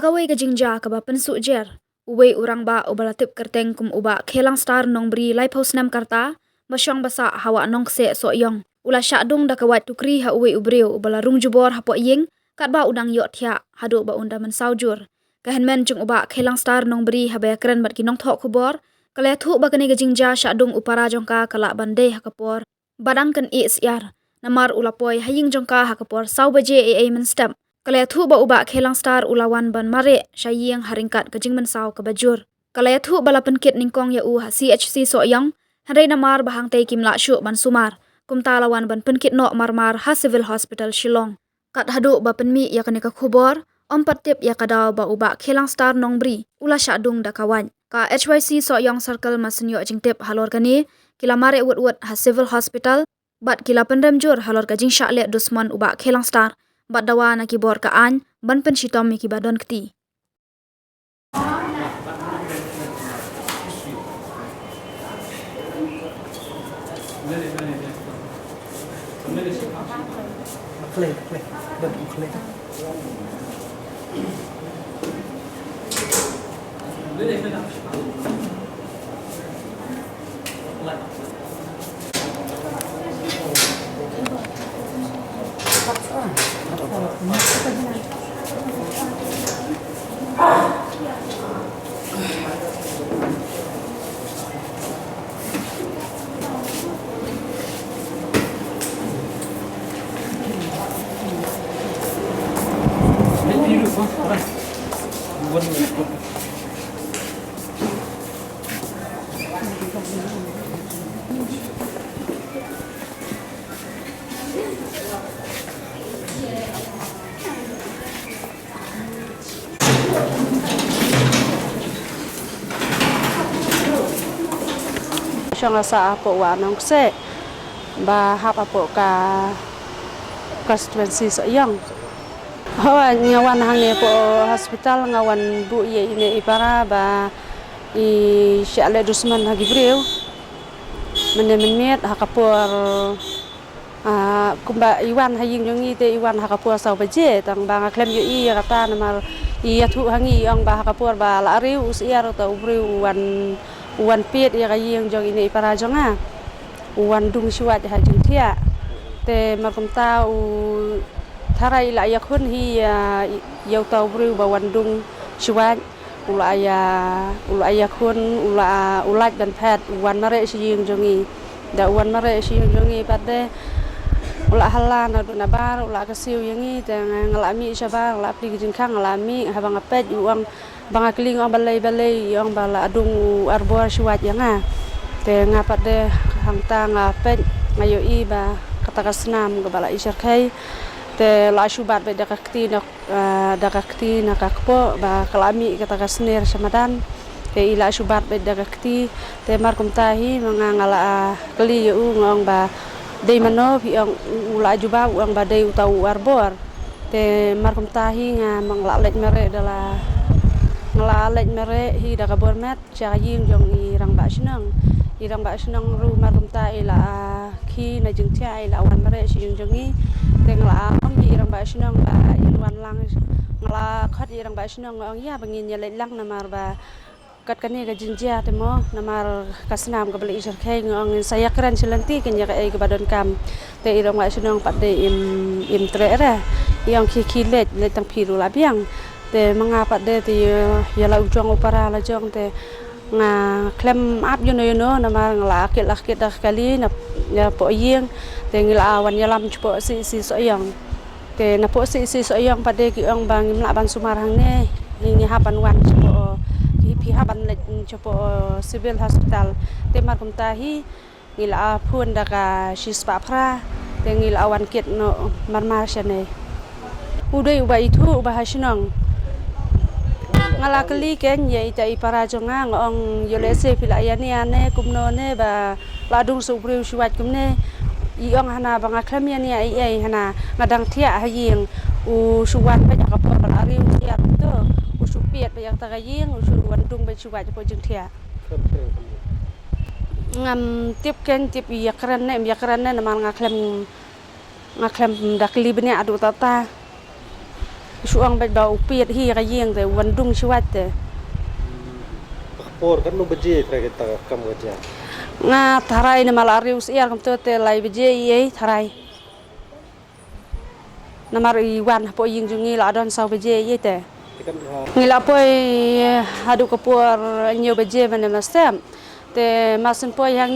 Pagawai ke jingja ke ba pensuk jer. Uwe urang ba ubalatip kerteng kum uba kelang star nong beri lai paus nam karta. Basyong basa hawa nong kse so yong. Ula syakdung da kawat tukri ha uwe ubreu ubala rung jubor hapo ying. Kat ba udang yok tia hadu ba unda men saujur. Kahen men jung uba kelang star nong beri ha baya keren bat kinong thok kubor. Kalaya thuk ba kene ke jingja syakdung upara jongka kalak bandai ha kapor. Badang kan siar. Namar ulapoi haying jongka ha kapor sau baje men step. Kalaya thu ba uba kelang star ulawan ban mare syaying haringkat kejing mensau ke bajur. Kalaya thu bala penkit ningkong ya u CHC so yang handai namar bahang tei kim la syuk ban sumar. Kumta lawan ban penkit nok marmar ha civil hospital Shillong. Kat hadu ba penmi ya kene ka khubor ompat tip ya kadau ba uba kelang star nong bri ula syadung da kawan. Ka HYC so yang circle masenyo jing tip halor kani kila mare wet ha civil hospital bat kila pendam jur halor kajing syakle dusman uba kelang star. Bat dawa na kibor ka an ban pen shitom mi kibadon kti. Syang asa apo wa nong se ba hap apo ka constituency so yang hawa ngawan hangne po hospital ngawan bu ye ine ipara ba i syale dusman hagi breu menemet hakapor kumba iwan haying jongi te iwan hakapor sau baje tang banga klem yo i kata namal i athu hangi ang ba hakapor ba la riu usiar ta ubreu wan pet ya kayeng jong ini para jonga wan dung siwat ha jing tia te makum ta u tharai la yakun hi yau tau bru ba wan dung siwat ula yakun ulat dan pet wan mare siyeng jongi da wan mare siyeng jongi pade ula halan na bar ula kasiu yangi te ngalami syaba la pli jing khang ngalami habang apet uang banga keling ang balai yang bala adung arbor siwat yanga te ngapat de hangta ngapet ngayo i ba kata kasnam go bala isar kai te la syubat be dakakti na kakpo ba kalami kata kasner samadan te ila syubat be dakakti te markum tahi mangangala keli u ngong ba dei mano bi ang ula juba uang ba dei utau arbor te markum tahi nga manglalek mere dala ngalalek mere hi da kabor met chaying jong irang ba sinang ru marum ta ila khi na jing tia ila wan mere si jong i teng la ong irang ba sinang ba ilwan lang ngala khat irang ba sinang ong ya bangin ya lang namar ba kat kani ga jinja te mo namar kasnam ga beli isar khai ngong saya keren silanti kenya ga ga badon kam te irang ba sinang pat de im tre ra yang khi let tang phiru la biang te mengapa de ti ya la ujong opara la jong te nga klem ap yo no nama ngla akit dah kali na ya po yeng te ngila awan ya lam po si so yang te na po si so yang pade ki ong bang imla ban sumar hang ne ni hapan wan po pi haban le po civil hospital te mar kum tahi ngila phun da ka shispa phra te ngila awan kit no marmar shane udai uba itu uba hasinong ngala kali ken ye ita ipara jonga ngong yolese pila yani ane kumno ne ba ladung subriu siwat kumne iong hana banga khlamian ya ai hana ngadang thia haying u suwat pa ka por ari siat to u supiat pa yang tagaying u suwan dung ba siwat po jing thia ngam tip ken tip yakran ne namal ngaklem dakli bene adu tata suang ba upiat hi ka yeng te wan dung chiwat te Por kan no beje kita kam kerja. nga tharai na malari us iar kam to te lai beje ye tharai na mar iwan po ying jungi la don sau beje ye te Kan ngila poi hadu kapur nyo beje bane masem te masen poi hang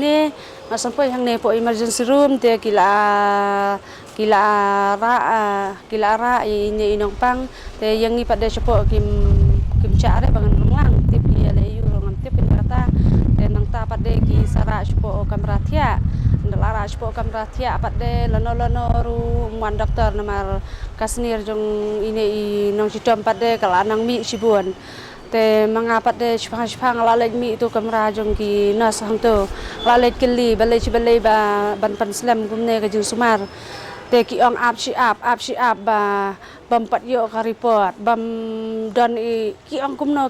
ne po emergency room te kila ra ini inong pang te yang ni pada cepo kim cha re bangan lang tip ki ale yu ngam tip ni kata te nang ta pada ki sara cepo kamera thia ndalara cepo kamera thia pada lono ru man doktor namar kasnir jong ini nong citom pada kala nang mi sibun te mangapat de chpang lalet mi tu kamera jong ki nas hang tu lalet kili balai ba ban pan slam gumne ka jing sumar te ki ong ap si ap ba bam pat yo ka report bam don i ki ong gumno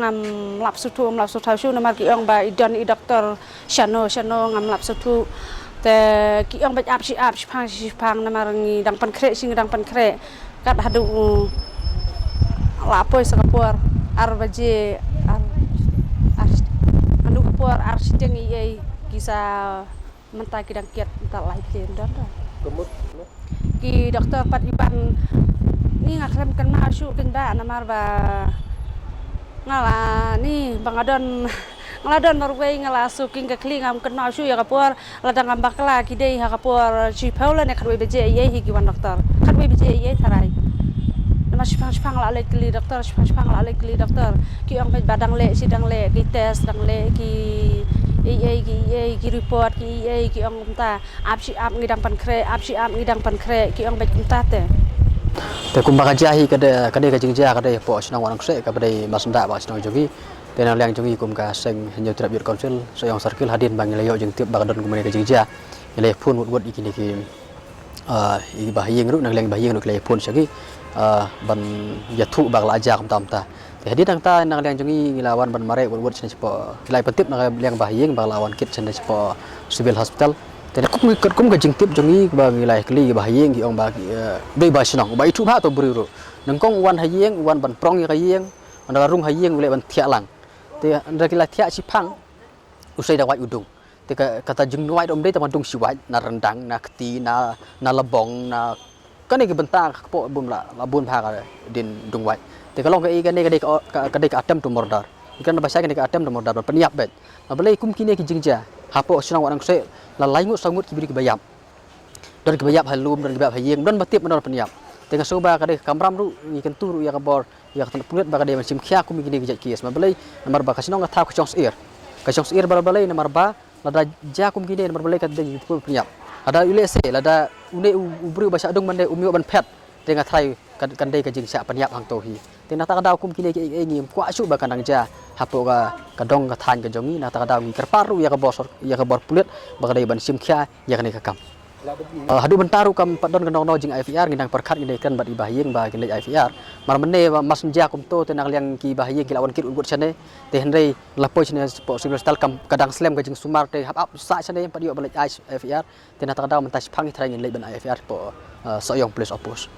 ngam lap su thau su namar ki ong ba i don i doktor shano ngam lap su thu te ki ong ba ap si chpang namar ngi dang pan kre kat hadu lapoi sakapur arbaje anu kapur arsideng iye kisah mentah kidang kiat entar lain don kemut ki dokter pat iban ni ngakrem kan masuk kan ba namar ba ngala ni bangadon ngaladon marway ngala suking ka kling am kan masuk ya kapur ladang ambakla kidei ha kapur chi paula ne kharwe beje iye hi kiwan dokter kharwe beje iye tharai nama shpang la lek li dokter ki ong badang le sidang le ki test dang le ki ki report ki ong ta ap ngidang pan kre ki ong ta te kumba kajahi kada ka jingja kada po snang wanang se ka badai masnda ba snang jogi te nang liang jogi kum ka seng hanyo trap yur council so yang circle hadin bang leyo jing tiap bagadon kumane ka jingja le phun wot ikini ki i bahiyeng ru nang liang bahiyeng ru le phun sagi ban yathu bag la aja kam tam ta te hadin nang ta nang liang jogi lawan ban mare wot sen sepo lai patip nang liang bahiyeng bag lawan kit sen sepo civil hospital te kum ka jing tip jongi ba ngilai kli bahiyeng ki ong ba dei ba snang ba itu ba to buru nang kong wan hayeng wan ban prong ya hayeng wan rung hayeng le ban thia lang te andra kila thia si phang usai da wai udung te kata jing wai dom dei ta dung si wai na rendang na kti na labong na kan ni benta po bum la bun pha ka din dung wai te kalong ka i kan ni ka dei ka atam tu mordar ikan bahasa kan ka atam tu mordar peniap bet na balai kum kini ki jingja hapo senang wanang se la laingut sangut kibiri kebayap don kebayap halum don kebayap hayeng don batip don peniap tengah soba kade kamram ru ikan turu ya kabor ya tan pulet ba kade macam khia kum gini gejat kies ma balai nomor ba kasinong ka thau ka chongs ir balai nomor ba lada ja kum gini nomor balai kade pun peniap ada ulese lada une ubru ba sadung mande umio ban pet tengah thai kande ka jing sa peniap hang tohi tengah ta kadau kum kini ke ngim kwa su ba kanang ja hapo ka dong ka than ka jongi na ta kadau ngi kerparu ya ka bor pulet ba kade ban sim khia ya kane ka kam hadu bentaru kam padon kendong no jing IVR ngindang perkhat ngindai kan bat ibahiyeng ba ngindai IVR mar menne mas nja kum to tenang liang ki bahiyeng kilawan kit ugut chane te hendrei lapoi chane po civil stal kam kadang slam ka jing sumar te hap sa chane padio balai IVR tena ta kadau mentas phangi thrai ngindai ban IVR po soyong police opus